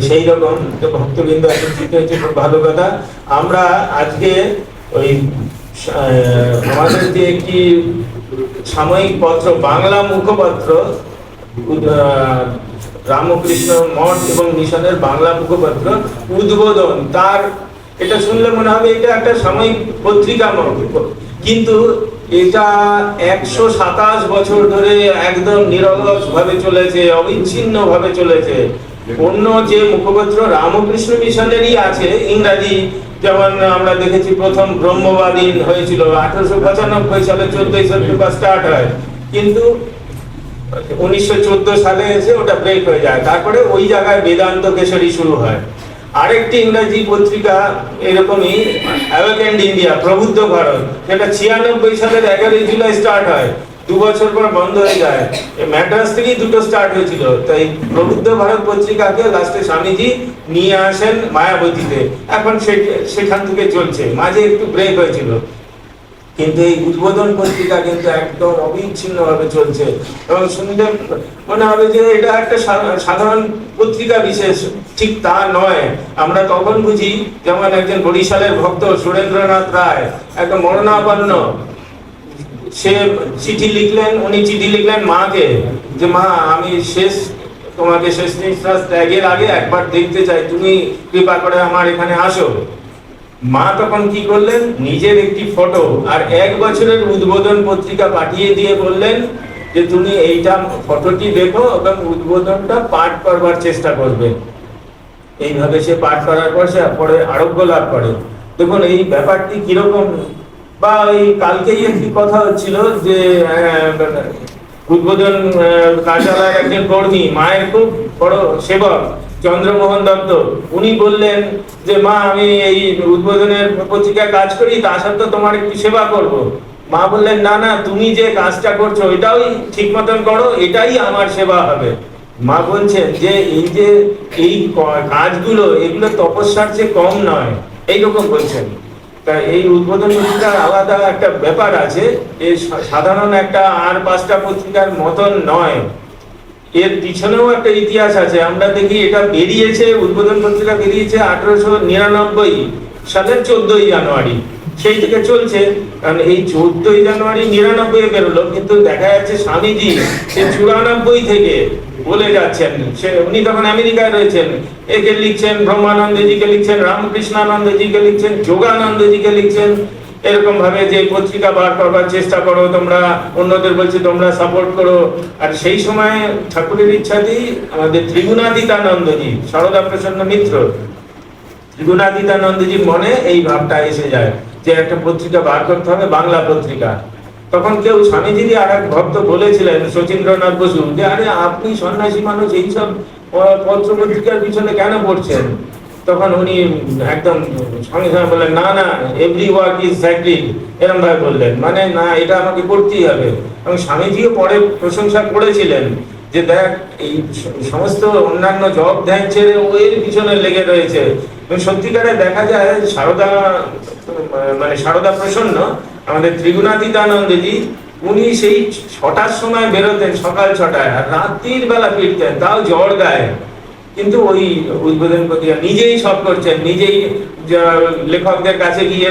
সেই রকম ভক্তবৃন্দ একত্রিত হয়েছে, খুব ভালো কথা। আমরা আজকে ওই আমাদের যে একটি সাময়িক পত্র, বাংলা মুখপত্র, রামকৃষ্ণ মঠ এবং মিশনের বাংলা মুখপত্র উদ্বোধন, তার এটা শুনলে মনে হবে এটা একটা সাময়িক পত্রিকা, কিন্তু এটা 127 বছর ধরে একদম নিরলস ভাবে চলেছে, অবিচ্ছিন্ন ভাবে চলেছে। অন্য যে মুখপত্র রামকৃষ্ণ মিশনেরই আছে ইংরাজি, যেমন আমরা দেখেছি প্রথম ব্রহ্মবাদী হয়েছিল 1895 সালে, 14 সেপ্টেম্বর স্টার্ট হয়, কিন্তু 1914 সালে এসে ওটা ব্রেক হয়ে যায়। তারপরে ওই জায়গায় বেদান্ত কেশরী শুরু হয়। আরেকটি ইংরেজি পত্রিকা এরকমই, অ্যাওয়েকেন্ড ইন্ডিয়া, প্রবুদ্ধ ভারত, যেটা 96 সালের 11 জুলাই স্টার্ট হয়, 2 বছর পর বন্ধ হয়ে যায়। ম্যাড্রাস থেকেই দুটো স্টার্ট হয়েছিল। তাই প্রবুদ্ধ ভারত পত্রিকাকে লাস্টে স্বামীজি নিয়ে আসেন মায়াবতীতে, এখন সেখান থেকে চলছে, মাঝে একটু ব্রেক হয়েছিল। কিন্তু এই উদ্বোধন পত্রিকা কিন্তু একদম অবিচ্ছিন্ন ভাবে চলছে, এবং শুনলে মনে হবে যে এটা একটা সাধারণ পত্রিকা বিশেষ, ঠিক তা নয়। আমরা তখন বুঝি, যেমন একজন বরিশালের ভক্ত সুরেন্দ্রনাথ রায়, একদম মরণাপন্ন, সে চিঠি লিখলেন, উনি চিঠি লিখলেন মাকে, যে মা আমি তোমাকে শেষ নিঃশ্বাস ত্যাগের আগে একবার দেখতে চাই, তুমি কৃপা করে আমার এখানে আসো। মা তখন কি করলেন, নিজের একটি ফটো আর 1 বছরের উদ্বোধন পত্রিকা পাঠিয়ে দিয়ে বললেন যে তুমি এইটা ফটোটি দেখো এবং উদ্বোধনটা পাঠ করবার চেষ্টা করবে। এইভাবে সে পাঠ করার পর সে পরে আরোগ্য লাভ করে। দেখুন এই ব্যাপারটি কিরকম। বা এই কালকেই একটি কথা হচ্ছিল যে উদ্বোধন কার্যালয়ের একজন কর্মী, মায়ের খুব বড় সেবক, চন্দ্রমোহন দত্ত, উনি বললেন যে মা আমি এই উদ্বোধনের পত্রিকায় কাজ করি, তা সত্ত্বেও তোমার একটু সেবা করব। মা বললেন না না, তুমি যে কাজটা করছো এটাও ঠিক মতন করো, এটাই আমার সেবা হবে। মা বলছেন যে এই কাজগুলো, এগুলো তপস্যার চেয়ে কম নয়, এইরকম বলছেন। তা এই উদ্বোধন পত্রিকার আলাদা একটা ব্যাপার আছে, এই সাধারণ একটা আর 5টা পত্রিকার মতন নয়, এর পিছনেও একটা ইতিহাস আছে। আমরা দেখি এটা বেরিয়েছে, উদ্বোধন পত্রিকা বেরিয়েছে 1899 সালের 14 জানুয়ারি, সেই থেকে চলছে। কারণ এই 14 জানুয়ারি 99 বেরোলো, কিন্তু দেখা যাচ্ছে স্বামীজি সে 94 থেকে বলে যাচ্ছেন, উনি তখন আমেরিকায় রয়েছেন, একে লিখছেন, ব্রহ্মানন্দজিকে লিখছেন, রামকৃষ্ণানন্দজিকে লিখছেন, যোগানন্দজিকে লিখছেন, এরকম ভাবে যে পত্রিকা বার করবার চেষ্টা করো তোমরা, অন্যদের বলছে তোমরা সাপোর্ট করো। আর সেই সময় ঠাকুরের ইচ্ছাতেই আমাদের ত্রিগুণাতীতানন্দজি, সারদা প্রসন্ন মিত্র, ত্রিগুণাতীতানন্দজির মনে এই ভাবটা এসে যায় যে একটা পত্রিকা বার করতে হবে, বাংলা পত্রিকা। তখন কেউ স্বামীজিরই আর এক ভক্ত বলেছিলেন, শচীন্দ্রনাথ বসু, যে আরে আপনি সন্ন্যাসী মানুষ, এইসব পত্র পত্রিকার পিছনে কেন পড়ছেন? তখন উনি একদম সঙ্গে সঙ্গে বললেন না না, এভরি ওয়ার্ক ইজ স্যাক্রিড, এরকম ভাবে বললেন, মানে না এটা আমাকে করতেই হবে। এবং স্বামীজিও পরে প্রশংসা করেছিলেন যে দেখ এই সমস্ত অন্যান্য জব ধ্যান ছেড়ে ও এর পিছনে লেগে রয়েছে। এবং সত্যিকারে দেখা যায় সারদা প্রসন্ন, আমাদের ত্রিগুণাতীতানন্দজি, উনি সেই 6টার সময় বেরোতেন, সকাল 6টায়, আর রাত্রির বেলা ফিরতেন, তাও জ্বর গায়ে। কিন্তু ওই উদ্বোধন পত্রিকা নিজেই সব করছেন, নিজেই লেখকদের কাছে গিয়ে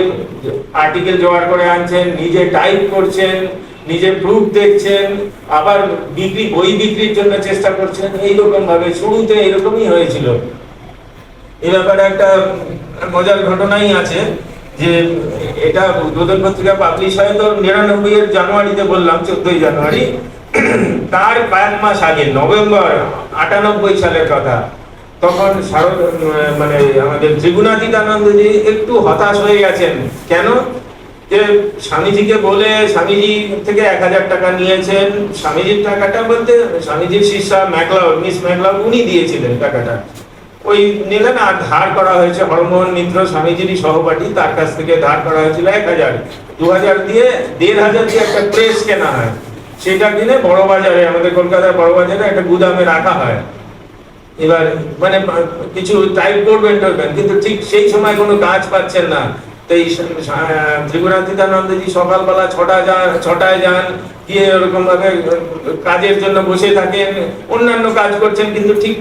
আর্টিকেল জোগাড় করে আনছেন, নিজে টাইপ করছেন, নিজে প্রুফ দেখছেন, আবার বই বিক্রির জন্য চেষ্টা করছেন। এইরকম ভাবে শুরুতে এরকমই হয়েছিল। এ ব্যাপারে একটা মজার ঘটনাই আছে, যে এটা উদ্বোধন পত্রিকা পাবলিশ হয় তো 99 জানুয়ারিতে, বললাম 14 জানুয়ারি, তার কয়েক মাস আগে নভেম্বর 98 সালের কথা। তখন আমাদের ত্রিগুণাতীতানন্দজি একটু হতাশ হয়ে গেছেন। কেন? যে স্বামীজিকে বলে স্বামীজি থেকে 1000 টাকা নিয়েছেন। স্বামীজির টাকাটা বলতে স্বামীজির শিষ্যা মিস ম্যাকলাউড, উনি দিয়েছিলেন টাকাটা, ওই নিলেন। আর ধার করা হয়েছে হরমোহন মিত্র, স্বামীজিরই সহপাঠী, তার কাছ থেকে ধার করা হয়েছিল 1000, 2000 দিয়ে 1500 দিয়ে একটা প্রেস কেনা হয়। সেটা কিনে বড় বাজারে, আমাদের কলকাতার বড় বাজারে একটা গুদামে রাখা হয়। এবার কিছু টাইপ করবেন, কিন্তু ঠিক সেই সময় কোনো কাজ পাচ্ছেন না। এই ত্রিগুণাতীতানন্দজি সকালবেলা ছটায় যান, গিয়ে ওরকম ভাবে কাজের জন্য বসে থাকেন, অন্যান্য কাজ করছেন, কিন্তু ঠিক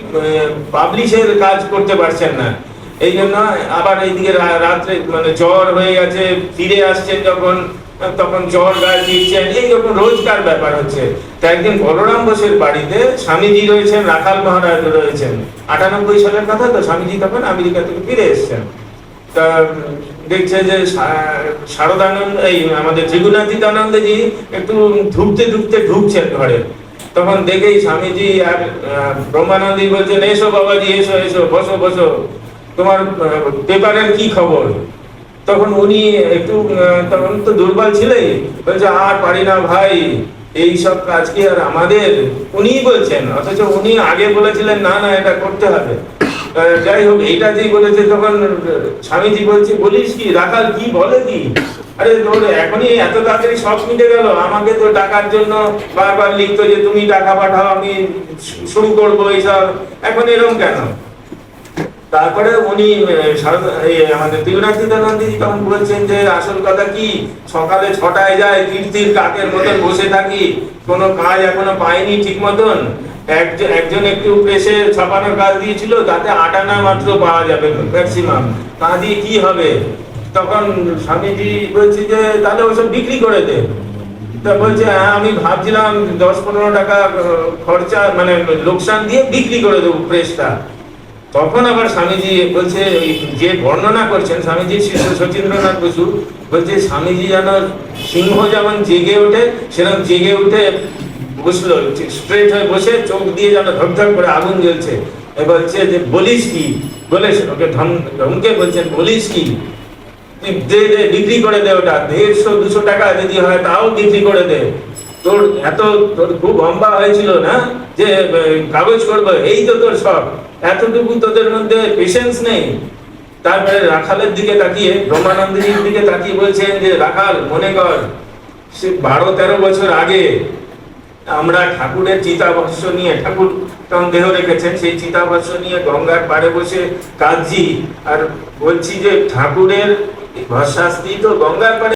পাবলিশের কাজ করতে পারছেন না। এই জন্য আবার এইদিকে রাত্রে মানে জ্বর হয়ে গেছে, ফিরে আসছেন যখন, তখন জ্বর গায়ে দিচ্ছেন, এইরকম রোজকার ব্যাপার হচ্ছে। তো একদিন বলরাম বোসের বাড়িতে স্বামীজি রয়েছেন, রাখাল মহারাজ রয়েছেন। 98 সালের কথা তো, স্বামীজি তখন আমেরিকা থেকে ফিরে এসছেন। তা দেখছে যে শারদানন্দ, এই আমাদের ত্রিগুণাতীতানন্দজি একটু ধুকতে ঢুকছেন ঘরে। তখন দেখেই স্বামীজি আর ব্রহ্মানন্দজি বলছেন, এসো বাবাজি, এসো এসো, বসো বসো, তোমার পেপারের কি খবর? তখন উনি একটু, তখন তো দুর্বল ছিলেন, বলছে আর পারি না ভাই, এই সব কাজ কি আর আমাদের। উনিই বলছেন, অথচ উনি আগে বলেছিলেন না না এটা করতে হবে। যাই হোক, এইটা যেই বলেছে, তখন স্বামীজি বলছে, বলিস কি রাখাল, কি বলে কি? আরে তোর এখনই এত তাড়াতাড়ি সব মিটে গেল? আমাকে তো টাকার জন্য বারবার লিখতো যে তুমি টাকা পাঠাও, আমি শুরু করবো এইসব, এখন এরকম কেন? তারপরে উনি আমাদের ত্রিগুণাতীতানন্দজি তখন বলছেন যে আসল কথা কি, সকালে 6টায় যায়, কীর্তির কাকের মতন বসে থাকি, কোনো কাজ এখনো পাইনি ঠিক মতন। একজন একটু প্রেসে ছাপানোর কাজ দিয়েছিল, তাতে 8 আনা মাত্র পাওয়া যাবে ম্যাক্সিমাম, তা দিয়ে কি হবে? তখন স্বামীজি বলছে যে তাহলে ওসব বিক্রি করে দে। তা বলছে হ্যাঁ, আমি ভাবছিলাম 10-15 টাকা খরচা মানে লোকসান দিয়ে বিক্রি করে দেবো প্রেসটা। তখন আবার স্বামীজি বলছে, যে বর্ণনা করছেন স্বামীজি শিষ্য শচীন্দ্রনাথ বসু, বলছে স্বামীজি যেন সিংহ যেমন জেগে ওঠে, সেরকম জেগে উঠে বসলো, স্ট্রেট হয়ে বসে, চোখ দিয়ে যেন ধপধপ করে আগুন জ্বলছে। বলছে যে বলিস কি, বলে ওকে ধমকে বলছেন, বলিস কি, তুই দে দে, বিক্রি করে দে, ওটা 150-200 টাকা যদি হয় তাও বিক্রি করে দে। তোর খুব লম্বা হয়েছিল না যে কাগজ করবো, এই তো তোর সব, এতটুকু তোদের মধ্যে পেশেন্স নেই। তারপরে রাখালের দিকে তাকিয়ে, ব্রহ্মানন্দজির দিকে তাকিয়ে বলছেন যে রাখাল, মনে কর সে 12-13 বছর আগে আমরা ঠাকুরের চিতাভস্য নিয়ে, ঠাকুর তখন দেহ রেখেছেন, সেই চিতাভস্য নিয়ে গঙ্গার পাড়ে বসে কাঁদছি, আর বলছি যে ঠাকুরের ভস্মাস্তি তো গঙ্গার পাড়ে